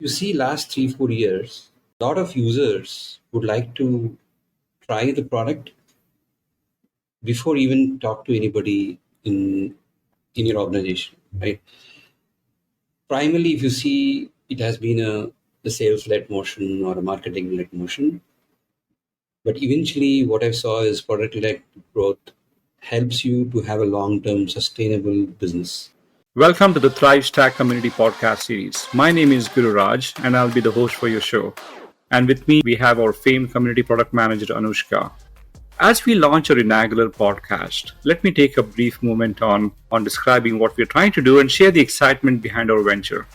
You see, last 3-4 years, a lot of users would like to try the product before even talk to anybody in your organization, right? Primarily, if you see, it has been a sales-led motion or a marketing-led motion. But eventually, what I saw is product-led growth helps you to have a long-term sustainable business. Welcome to the ThriveStack Community Podcast Series. My name is Guru Raj, and I'll be the host for your show. And with me, we have our famed community product manager, Anushka. As we launch our inaugural podcast, let me take a brief moment on describing what we're trying to do and share the excitement behind our venture.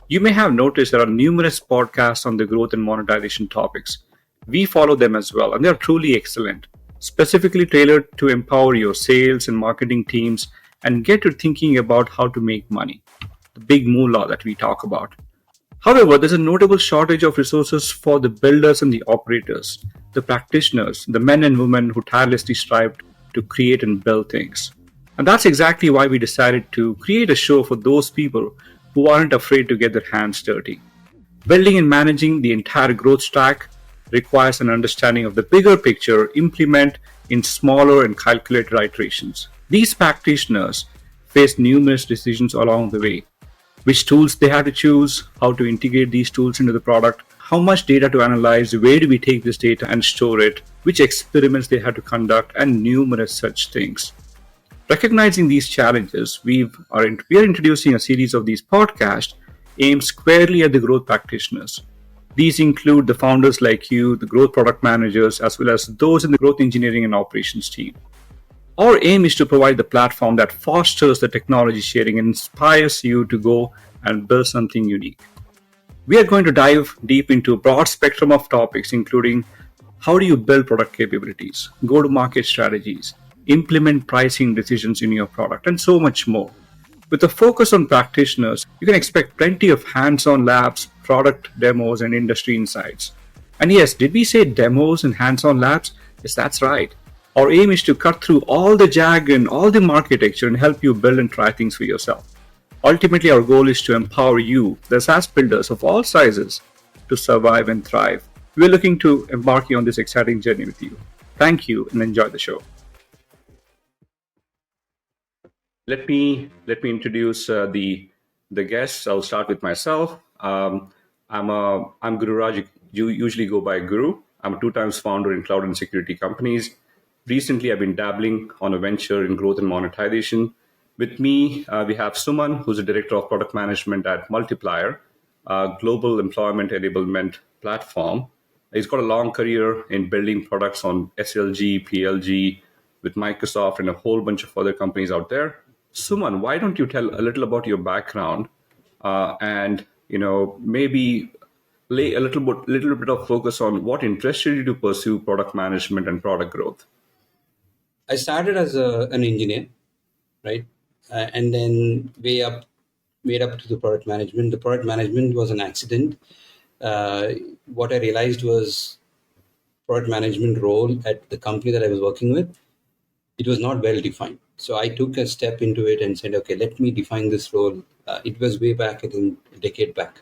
You may have noticed there are numerous podcasts on the growth and monetization topics. We follow them as well, and they're truly excellent, specifically tailored to empower your sales and marketing teams and get you thinking about how to make money, the big moolah that we talk about. However, there's a notable shortage of resources for the builders and the operators, the practitioners, the men and women who tirelessly strive to create and build things. And that's exactly why we decided to create a show for those people who aren't afraid to get their hands dirty. Building and managing the entire growth stack requires an understanding of the bigger picture implement in smaller and calculated iterations. These practitioners face numerous decisions along the way. Which tools they have to choose, how to integrate these tools into the product, how much data to analyze, where do we take this data and store it, which experiments they have to conduct, and numerous such things. Recognizing these challenges, we are introducing a series of these podcasts aimed squarely at the growth practitioners. These include the founders like you, the growth product managers, as well as those in the growth engineering and operations team. Our aim is to provide the platform that fosters the technology sharing and inspires you to go and build something unique. We are going to dive deep into a broad spectrum of topics, including how do you build product capabilities, go-to-market strategies, implement pricing decisions in your product, and so much more. With a focus on practitioners, you can expect plenty of hands-on labs, product demos, and industry insights. And yes, did we say demos and hands-on labs? Yes, that's right. Our aim is to cut through all the jargon, all the architecture, and help you build and try things for yourself. Ultimately, our goal is to empower you, the SaaS builders of all sizes, to survive and thrive. We're looking to embark on this exciting journey with you. Thank you and enjoy the show. Let me introduce the guests. I'll start with myself. I'm Guru Raj. You usually go by Guru. I'm a 2 times founder in cloud and security companies. Recently, I've been dabbling on a venture in growth and monetization. With me, we have Suman, who's a director of product management at Multiplier, a global employment enablement platform. He's got a long career in building products on SLG, PLG, with Microsoft and a whole bunch of other companies out there. Suman, why don't you tell a little about your background and maybe lay a little bit of focus on what interested you to pursue product management and product growth? I started as an engineer, right? And then way up to the product management. The product management was an accident. What I realized was product management role at the company that I was working with, it was not well defined. So I took a step into it and said, okay, let me define this role. It was way back, I think, a decade back.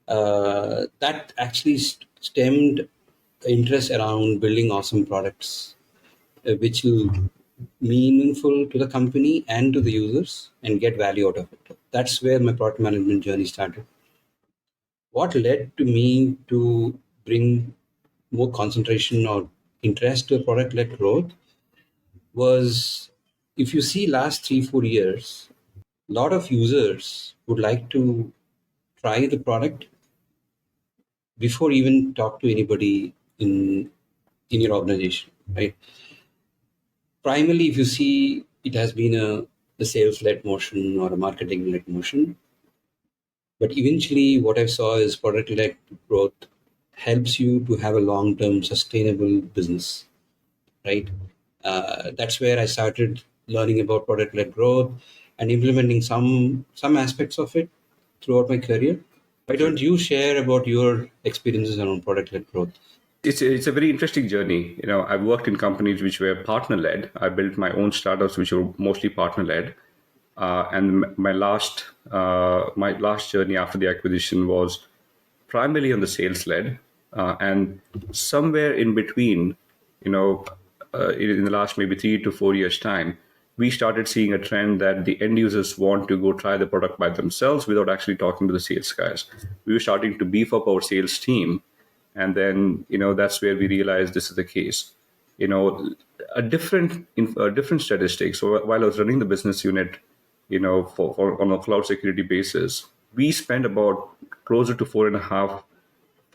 That actually stemmed interest around building awesome products, which will meaningful to the company and to the users and get value out of it. That's where my product management journey started. What led to me to bring more concentration or interest to product-led growth was, if you see last 3-4 years, a lot of users would like to try the product before even talk to anybody in your organization, right? Primarily, if you see, it has been a sales-led motion or a marketing-led motion. But eventually, what I saw is product-led growth helps you to have a long-term sustainable business, right? That's where I started learning about product-led growth and implementing some aspects of it throughout my career. Why don't you share about your experiences around product-led growth? It's a very interesting journey. I've worked in companies which were partner-led. I built my own startups which were mostly partner-led. And my last journey after the acquisition was primarily on the sales led, and somewhere in between, you know, in the last maybe 3 to 4 years time, we started seeing a trend that the end users want to go try the product by themselves without actually talking to the sales guys. We were starting to beef up our sales team, and then that's where we realized this is the case. you know a different statistic. So while I was running the business unit, for on a cloud security basis, we spent about closer to 4.5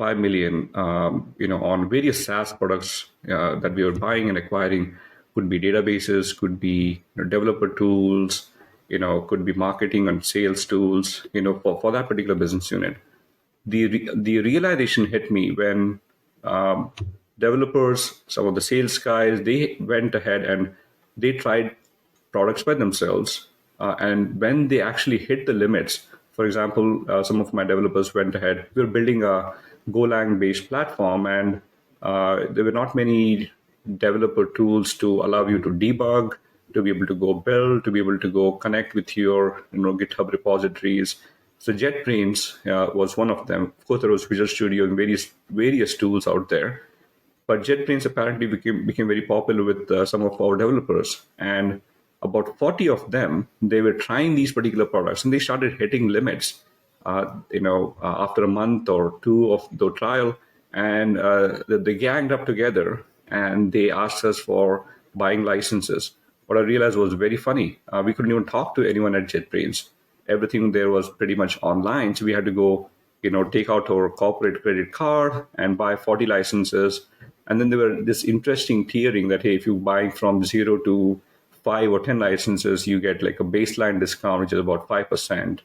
5 million, on various SaaS products that we were buying and acquiring. Could be databases, could be developer tools, could be marketing and sales tools, for that particular business unit. The realization hit me when um, developers, some of the sales guys, they went ahead and they tried products by themselves. And when they actually hit the limits, for example, some of my developers went ahead. We were building a Golang based platform, and there were not many developer tools to allow you to debug, to be able to go build, to be able to go connect with your GitHub repositories. So JetBrains was one of them. Of course, there was Visual Studio and various tools out there. But JetBrains apparently became very popular with some of our developers, and about 40 of them, they were trying these particular products, and they started hitting limits. After a month or two of the trial, and they ganged up together, and they asked us for buying licenses. What I realized was very funny. We couldn't even talk to anyone at JetBrains. Everything there was pretty much online, so we had to go, take out our corporate credit card and buy 40 licenses. And then there were this interesting tiering that, hey, if you buy from 0 to 5 or 10 licenses, you get like a baseline discount, which is about 5%,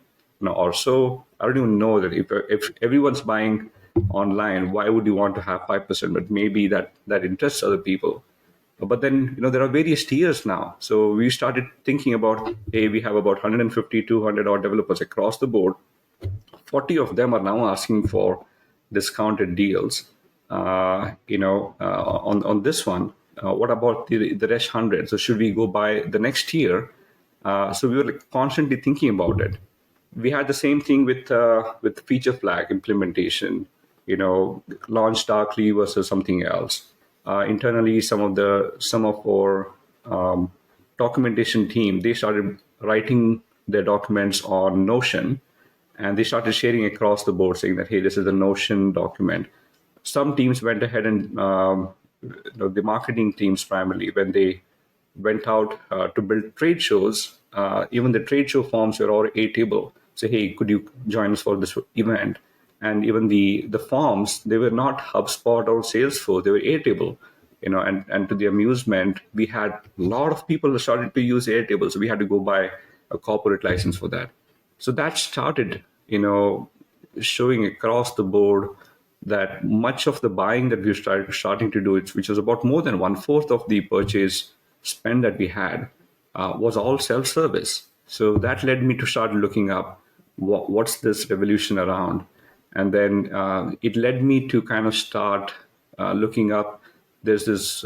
or so. I don't even know that if everyone's buying online, why would you want to have 5%? But maybe that interests other people. But then, there are various tiers now. So we started thinking about, hey, we have about 150, 200 odd developers across the board. 40 of them are now asking for discounted deals. On this one, what about the rest 100? So should we go by the next tier? So we were constantly thinking about it. We had the same thing with feature flag implementation. Launch darkly versus something else. Internally, some of our documentation team, they started writing their documents on Notion, and they started sharing across the board saying that, hey, this is a Notion document. Some teams went ahead and the marketing teams primarily, when they went out to build trade shows, even the trade show forms were all Airtable. Say, hey, could you join us for this event? And even the forms, they were not HubSpot or Salesforce, they were Airtable. And to the amusement, we had a lot of people who started to use Airtable, so we had to go buy a corporate license for that. So that started, showing across the board that much of the buying that we started starting to do, which was about more than 1/4 of the purchase spend that we had, was all self-service. So that led me to start looking up what's this revolution around. And then it led me to kind of start looking up. There's this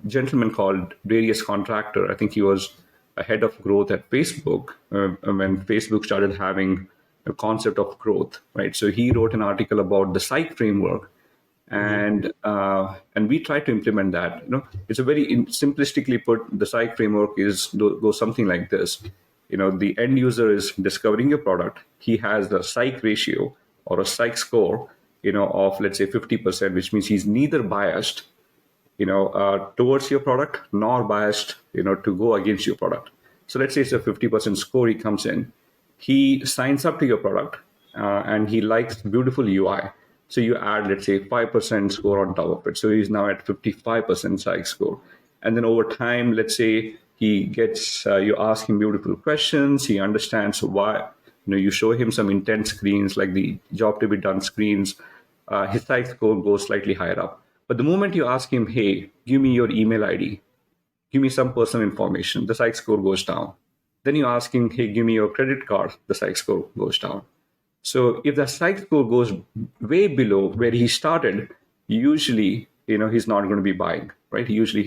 gentleman called Darius Contractor. I think he was a head of growth at Facebook when Facebook started having a concept of growth, right? So he wrote an article about the psych framework, and we tried to implement that. It's a very simplistically put. The psych framework goes something like this. The end user is discovering your product. He has the psych ratio or a psych score, of let's say 50%, which means he's neither biased, towards your product, nor biased, to go against your product. So let's say it's a 50% score. He comes in, he signs up to your product, and he likes beautiful UI. So you add, let's say, 5% score on top of it. So he's now at 55% psych score. And then over time, let's say he gets, you ask him beautiful questions. He understands why, you show him some intent screens like the job to be done screens. His psych score goes slightly higher up. But the moment you ask him, hey, give me your email ID, give me some personal information, the psych score goes down. Then you ask him, hey, give me your credit card, the psych score goes down. So if the psych score goes way below where he started, usually, he's not going to be buying, right? Usually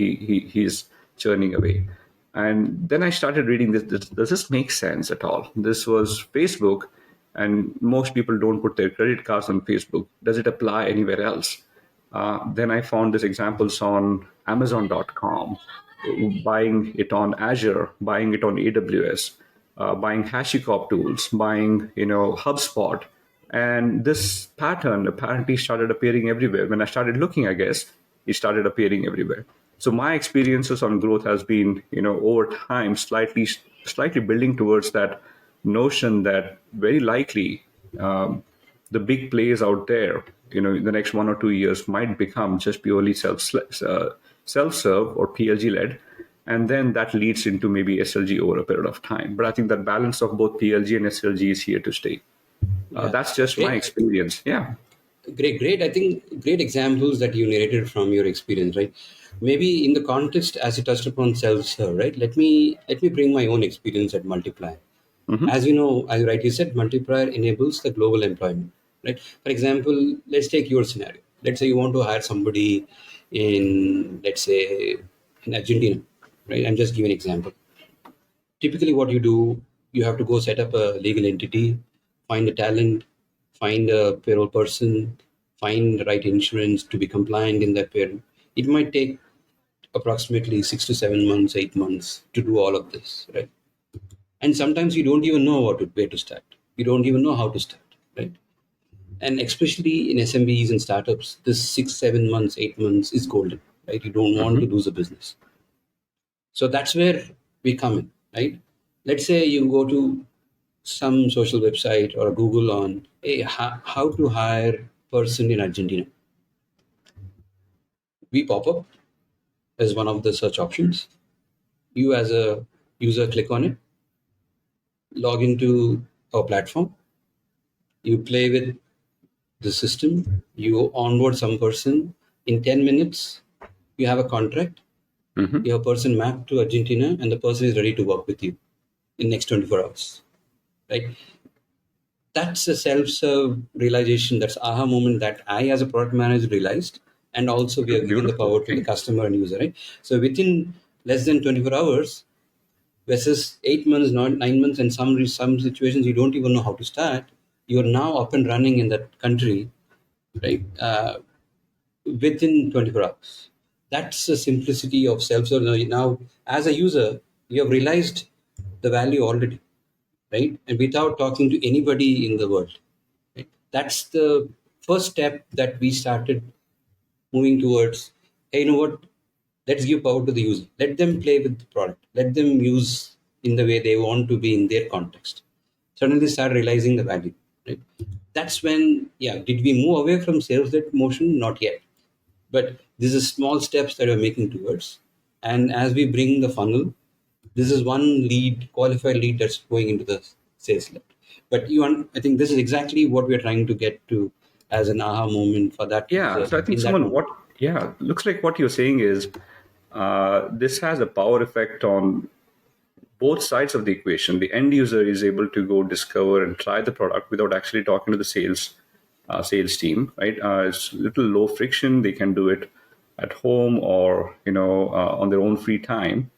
he's churning away. And then I started reading this. Does this make sense at all? This was Facebook. and most people don't put their credit cards on Facebook. Does it apply anywhere else? Then I found these examples on Amazon.com, buying it on Azure, buying it on AWS, buying HashiCorp tools, buying HubSpot, and this pattern apparently started appearing everywhere. When I started looking, I guess it started appearing everywhere. So my experiences on growth has been, over time, slightly building towards that notion that very likely the big plays out there, in the next 1 or 2 years might become just purely self-serve or PLG led, and then that leads into maybe SLG over a period of time. But I think that balance of both PLG and SLG is here to stay. Yeah, That's just my great. experience. Yeah. Great. I think great examples that you narrated from your experience, right? Maybe in the context as you touched upon self-serve, right? Let me bring my own experience at Multiplier. Mm-hmm. As you know, as you rightly said, Multiplier enables the global employment, right? For example, let's take your scenario. Let's say you want to hire somebody in, let's say, in Argentina, right? I'm just giving an example. Typically what you do, you have to go set up a legal entity, find the talent, find a payroll person, find the right insurance to be compliant in that payroll. It might take approximately 6 to 7 months, 8 months to do all of this, right? And sometimes you don't even know where to start. You don't even know how to start, right? And especially in SMBs and startups, this 6, 7 months, 8 months is golden, right? You don't want to Mm-hmm. lose a business. So that's where we come in, right? Let's say you go to some social website or Google on, hey, how to hire person in Argentina. We pop up as one of the search options. You as a user click on it, log into our platform, you play with the system, you onboard some person. In 10 minutes, you have a contract, Mm-hmm. you have a person mapped to Argentina, and the person is ready to work with you in next 24 hours, right? That's a self-serve realization. That's aha moment that I as a product manager realized, and also we are giving the Beautiful. power to the Okay. customer and user, right? So within less than 24 hours versus 8 months, not 9 months, and some situations you don't even know how to start, you're now up and running in that country, right? Within 24 hours. That's the simplicity of self-serve. Now as a user, you have realized the value already, right? And without talking to anybody in the world, right? That's the first step that we started moving towards. Hey, you know what? Let's give power to the user. Let them play with the product. Let them use in the way they want to be in their context. Suddenly start realizing the value, right? That's when, yeah, did we move away from sales-led motion? Not yet. But this is small steps that we're making towards. And as we bring the funnel, this is one lead, qualified lead that's going into the sales lead. But I think this is exactly what we're trying to get to as an aha moment for that Yeah. user So I think in that someone moment. what yeah looks like what you're saying is this has a power effect on both sides of the equation. The end user is able to go discover and try the product without actually talking to the sales team, right? It's a little low friction. They can do it at home or on their own free time,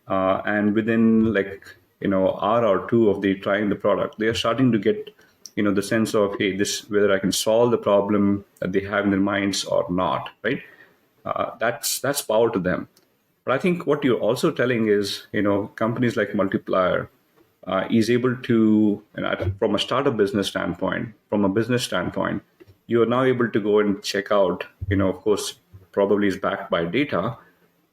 and within like hour or two of the trying the product, they are starting to get the sense of, hey, this whether I can solve the problem that they have in their minds or not, right? That's power to them. But I think what you're also telling is, companies like Multiplier is able to, from a startup business standpoint, from a business standpoint, you are now able to go and check out, of course, probably is backed by data,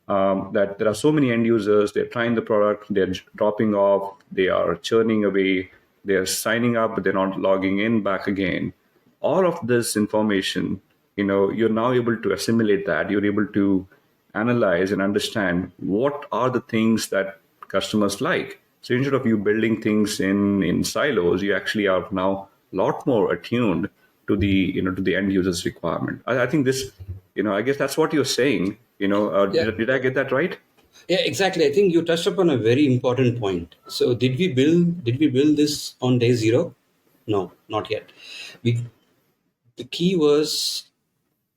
that there are so many end users, they're trying the product, they're dropping off, they are churning away, they're signing up, but they're not logging in back again. All of this information, you're now able to assimilate that. You're able to analyze and understand what are the things that customers like. So instead of you building things in silos, you actually are now a lot more attuned to the to the end user's requirement. I think this, I guess that's what you're saying. Yeah, Did I get that right? yeah, exactly. I think you touched upon a very important point. So did we build this on day zero? No, not yet. We The key was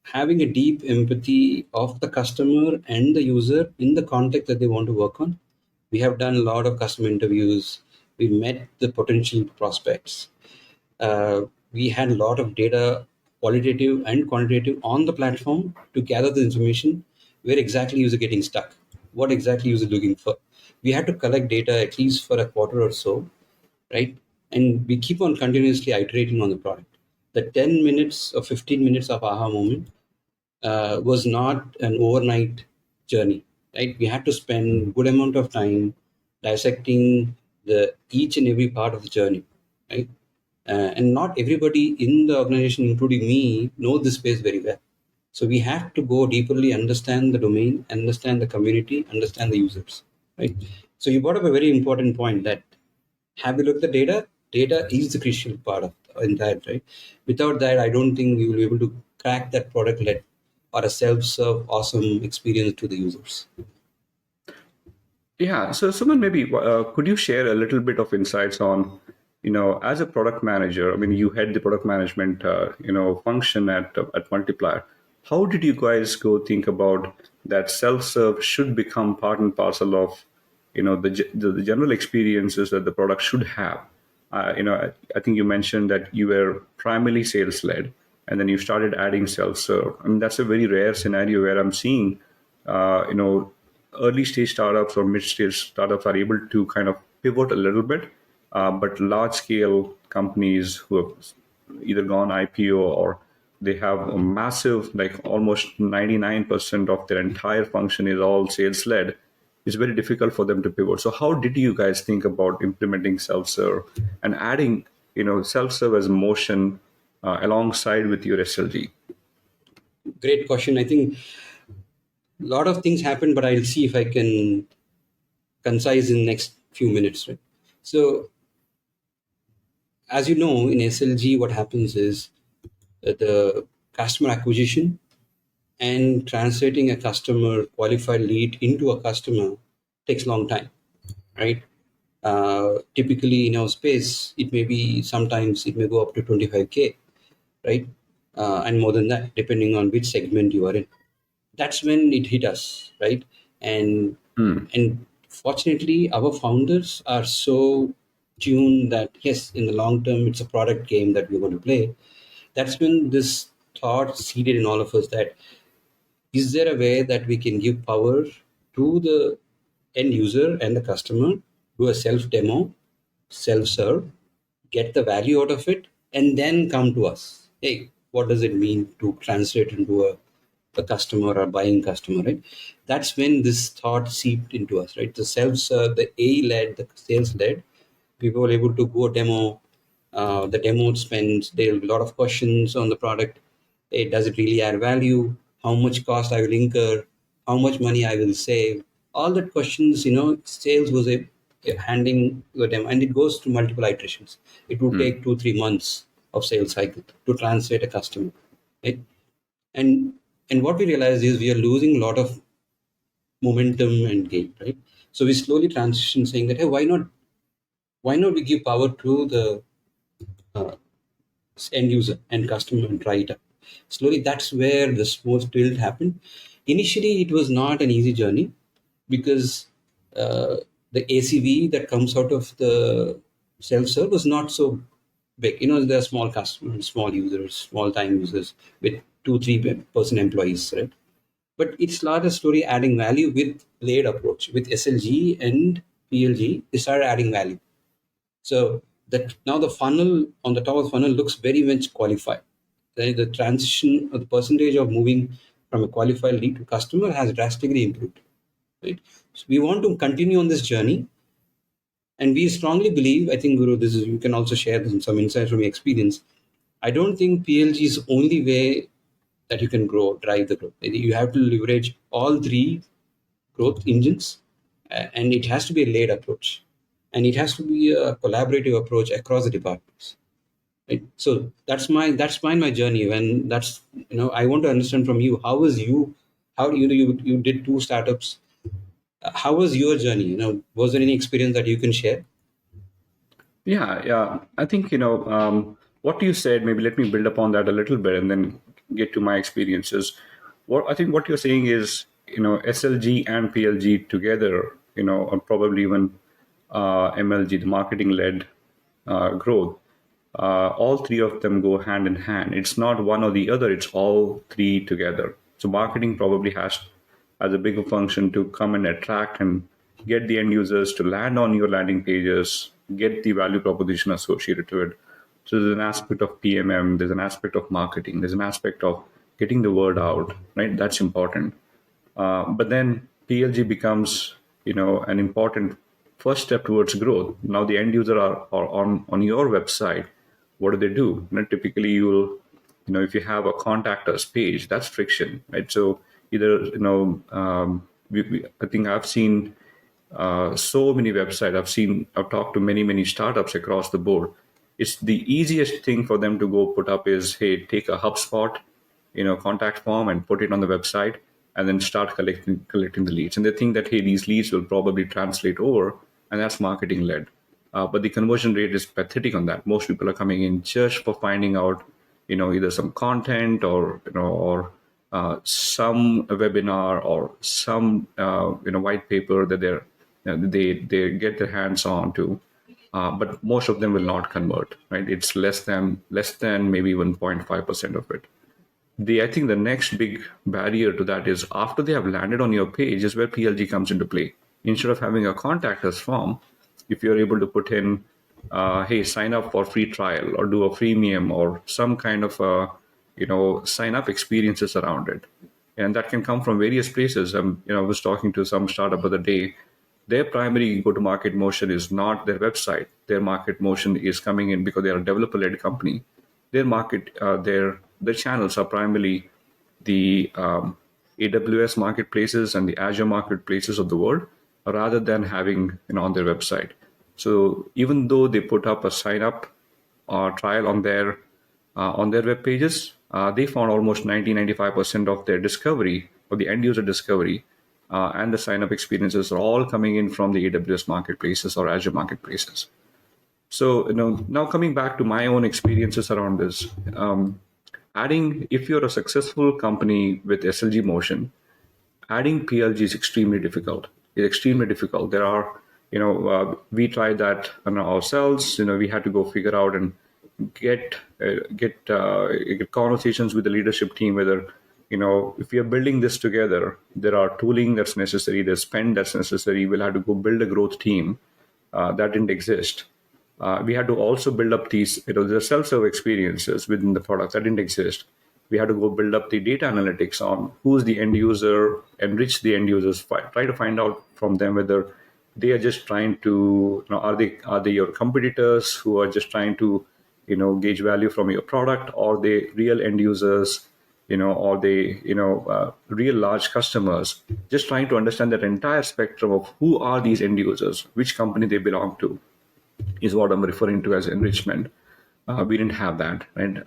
having a deep empathy of the customer and the user in the context that they want to work on. We have done a lot of customer interviews. We met the potential prospects. We had a lot of data, qualitative and quantitative, on the platform to gather the information where exactly user getting stuck, what exactly user looking for. We had to collect data at least for a quarter or so, right? And we keep on continuously iterating on the product. The 10 minutes or 15 minutes of aha moment was not an overnight journey, right? We had to spend good amount of time dissecting the each and every part of the journey, right? And not everybody in the organization, including me, know this space very well. So we have to go deeply, understand the domain, understand the community, understand the users, right? So you brought up a very important point that have you looked at the data? Data is the crucial part of in that, right? Without that, I don't think we will be able to crack that product led or a self-serve awesome experience to the users. Yeah. So, Suman, maybe could you share a little bit of insights on, as a product manager? I mean, you head the product management, function at Multiplier. How did you guys go think about that self-serve should become part and parcel of, the general experiences that the product should have? I think you mentioned that you were primarily sales led, and then you started adding self-serve. I mean, that's a very rare scenario where I'm seeing, uh, you know, early stage startups or mid stage startups are able to kind of pivot a little bit, but large scale companies who have either gone IPO or they have a massive, like almost 99% of their entire function is all sales led, it's very difficult for them to pivot. So how did you guys think about implementing self-serve and adding, self-serve as a motion alongside with your SLG? Great question. I think a lot of things happen, but I'll see if I can concise in next few minutes, right? So as you know, in SLG, what happens is the customer acquisition and translating a customer qualified lead into a customer takes long time, right? Typically in our space, it may be sometimes it may go up to 25K, right? And more than that, depending on which segment you are in. That's when it hit us, right? And Hmm. and fortunately, our founders are so tuned that yes, in the long term, it's a product game that we're going to play. That's when this thought seeded in all of us that is there a way that we can give power to the end user and the customer, do a self demo, self serve, get the value out of it, and then come to us? Hey, what does it mean to translate into a customer or buying customer, right? That's when this thought seeped into us, right? The self serve, the A led, the sales led, people were able to go demo. The demo spends, there will be a lot of questions on the product. Hey, does it really add value? How much cost I will incur? How much money I will save? All that questions, sales was a handing the demo, and it goes through multiple iterations. It would Hmm. take 2-3 months of sales cycle to translate a customer, right? And and what we realized is we are losing a lot of momentum and gain, right? So we slowly transition saying that, hey, why not we give power to the uh, end user and customer and try it out. Slowly, that's where the smooth build happened. Initially, it was not an easy journey because uh, the ACV that comes out of the self-serve was not so big. There are small customers, small users, small time users with 2-3% employees, right? But it's not a story adding value with layered approach. With SLG and PLG, they started adding value. So that now the funnel on the top of the funnel looks very much qualified. The transition or the percentage of moving from a qualified lead to customer has drastically improved. Right. So we want to continue on this journey, and we strongly believe. I think Guru, this is you can also share some insights from your experience. I don't think PLG is only way that you can drive the growth. You have to leverage all three growth engines, and it has to be a laid approach, and it has to be a collaborative approach across the departments, right? So that's my journey. When that's I want to understand from you, how you did two startups. How was your journey? Was there any experience that you can share? Yeah, yeah. I think, what you said, maybe let me build upon that a little bit and then get to my experiences. What I think what you're saying is, SLG and PLG together, or probably even MLG, the marketing led growth. all three of them go hand in hand. It's not one or the other, it's all three together. So marketing probably has as a bigger function to come and attract and get the end users to land on your landing pages, get the value proposition associated to it. So there's an aspect of PMM, there's an aspect of marketing, there's an aspect of getting the word out, right? That's important. But then PLG becomes, an important first step towards growth. Now the end user are on your website. What do they do? Typically, if you have a contact us page, that's friction, right? So either, I think I've seen so many websites. I've talked to many startups across the board. It's the easiest thing for them to go put up is, hey, take a HubSpot, contact form and put it on the website, and then start collecting the leads. And they think that, hey, these leads will probably translate over, and that's marketing led. But the conversion rate is pathetic on that. Most people are coming in just for finding out, either some content or some webinar or some white paper that they get their hands on to. But most of them will not convert, right? It's less than maybe 1.5% of it. I think the next big barrier to that is after they have landed on your page is where PLG comes into play. Instead of having a contact us form, if you're able to put in, hey, sign up for free trial or do a freemium or some kind of sign up experiences around it, and that can come from various places. I was talking to some startup the other day. Their primary go-to-market motion is not their website. Their market motion is coming in because they are a developer-led company. Their channels are primarily the AWS marketplaces and the Azure marketplaces of the world, rather than having on their website. So even though they put up a sign up or trial on their web pages, they found almost 90-95% of their discovery or the end user discovery and the sign up experiences are all coming in from the AWS marketplaces or Azure marketplaces. So, now coming back to my own experiences around this, if you're a successful company with SLG motion, adding PLG is extremely difficult. It's extremely difficult. There are, we tried that on ourselves. We had to go figure out and get conversations with the leadership team whether, if we are building this together, there are tooling that's necessary, there's spend that's necessary. We'll have to go build a growth team that didn't exist. We had to also build up these, the self-serve experiences within the product that didn't exist. We had to go build up the data analytics on who's the end user, enrich the end users, try to find out from them whether they are just trying to, are they your competitors who are just trying to, gauge value from your product, or they real end users, or they, real large customers, just trying to understand that entire spectrum of who are these end users, which company they belong to, is what I'm referring to as enrichment. We didn't have that, right?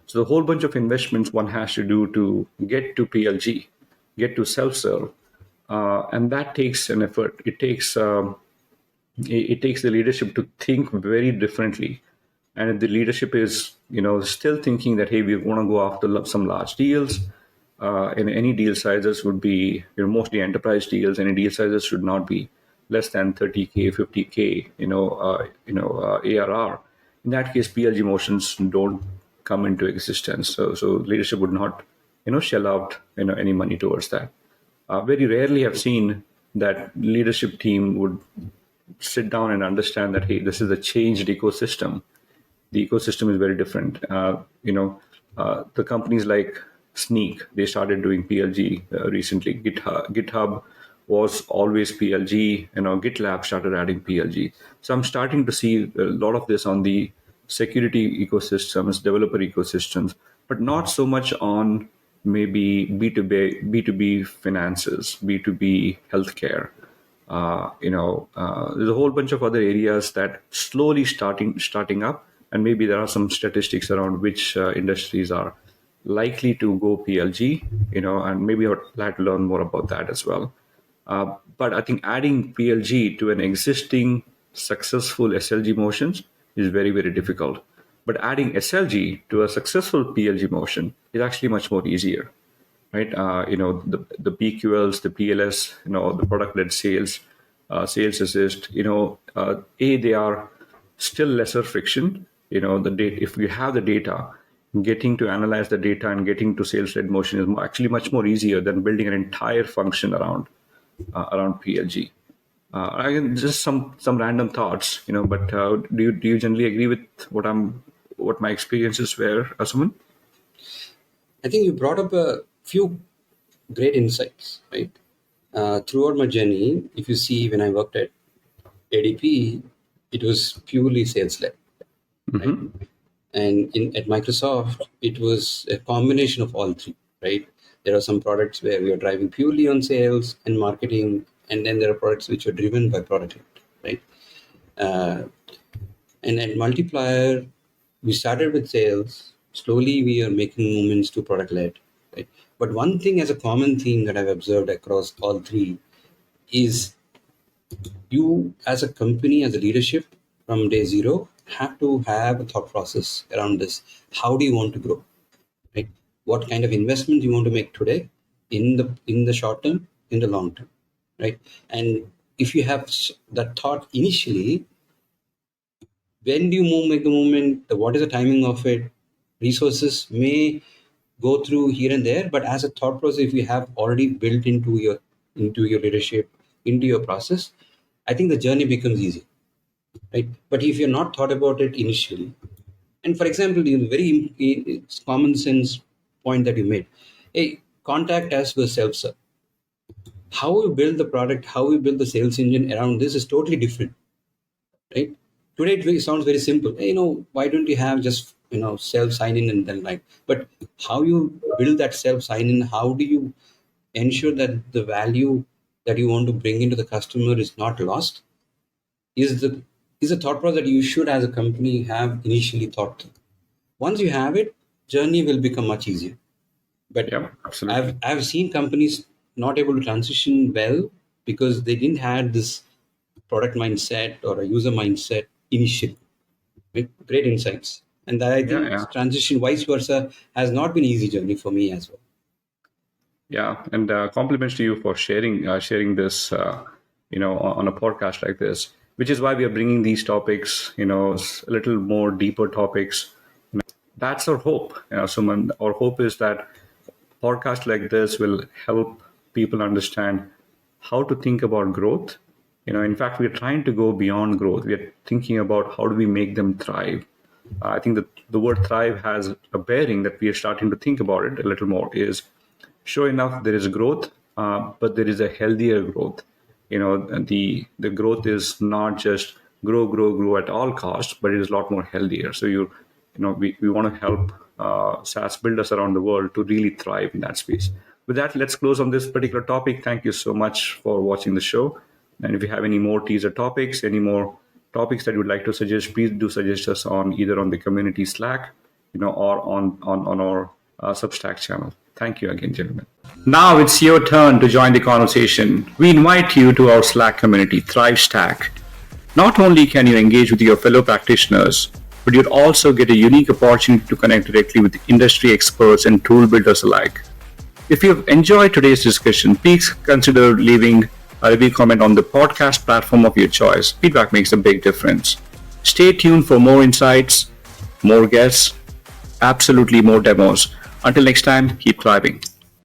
So the whole bunch of investments one has to do to get to PLG, get to self-serve, and that takes an effort. It takes the leadership to think very differently. And if the leadership is, still thinking that, hey, we want to go after some large deals, and any deal sizes would be, mostly enterprise deals. Any deal sizes should not be less than 30K, 50K, ARR. In that case, PLG motions don't come into existence. So leadership would not, shell out, any money towards that. Very rarely I've seen that leadership team would sit down and understand that, hey, this is a changed ecosystem. The ecosystem is very different. The companies like Sneak, they started doing PLG recently. GitHub was always PLG. GitLab started adding PLG. So I'm starting to see a lot of this on the security ecosystems, developer ecosystems, but not so much on maybe B2B finances, B2B healthcare. There's a whole bunch of other areas that slowly starting up, and maybe there are some statistics around which industries are likely to go PLG, and maybe I'd like to learn more about that as well. But I think adding PLG to an existing successful SLG motions is very, very difficult. But adding SLG to a successful PLG motion is actually much more easier, right? The PQLs, the PLS, the product-led sales, sales assist, they are still lesser friction, the data. If you have the data, getting to analyze the data and getting to sales-led motion is actually much more easier than building an entire function around PLG. Again, just some random thoughts, But do you generally agree with what my experiences were, Suman? I think you brought up a few great insights, right? Throughout my journey, if you see, when I worked at ADP, it was purely sales led, right? And at Microsoft, it was a combination of all three, right? There are some products where we are driving purely on sales and marketing, and then there are products which are driven by product led, right? Uh, and at Multiplier, we started with sales. Slowly, we are making movements to product led, right? But one thing as a common theme that I've observed across all three is you as a company, as a leadership from day zero, have to have a thought process around this. How do you want to grow? Right? What kind of investment you want to make today in the short term, in the long term, right? And if you have that thought initially, when do you make the movement? What is the timing of it? Resources may go through here and there, but as a thought process, if you have already built into your leadership, into your process, I think the journey becomes easy, right? But if you're not thought about it initially, and for example, the very common sense point that you made, hey, contact us with self-serve. How you build the product, how you build the sales engine around this is totally different, right? Today it sounds very simple. Hey, why don't you have just self sign in and then like? But how you build that self sign in? How do you ensure that the value that you want to bring into the customer is not lost? Is a thought process that you should, as a company, have initially thought through. Once you have it, journey will become much easier. But Yeah, absolutely. I've seen companies not able to transition well because they didn't have this product mindset or a user mindset initially. Right? Great insights. And I Yeah, think yeah. transition vice versa has not been easy journey for me as well. Yeah, and compliments to you for sharing this, on a podcast like this, which is why we are bringing these topics, a little more deeper topics. That's our hope, Suman. Our hope is that podcast like this will help people understand how to think about growth. In fact, we're trying to go beyond growth. We are thinking about how do we make them thrive. I think that the word thrive has a bearing that we are starting to think about it a little more. Is sure enough, there is growth, but there is a healthier growth. The growth is not just grow at all costs, but it is a lot more healthier. So we want to help SaaS builders around the world to really thrive in that space. With that, let's close on this particular topic. Thank you so much for watching the show. And if you have any more teaser topics, any more topics that you would like to suggest, please do suggest us on either on the community Slack, or on our Substack channel. Thank you again, gentlemen. Now it's your turn to join the conversation. We invite you to our Slack community, ThriveStack. Not only can you engage with your fellow practitioners, but you'll also get a unique opportunity to connect directly with industry experts and tool builders alike. If you've enjoyed today's discussion, please consider leaving a review comment on the podcast platform of your choice. Feedback makes a big difference. Stay tuned for more insights, more guests, absolutely more demos. Until next time, keep thriving.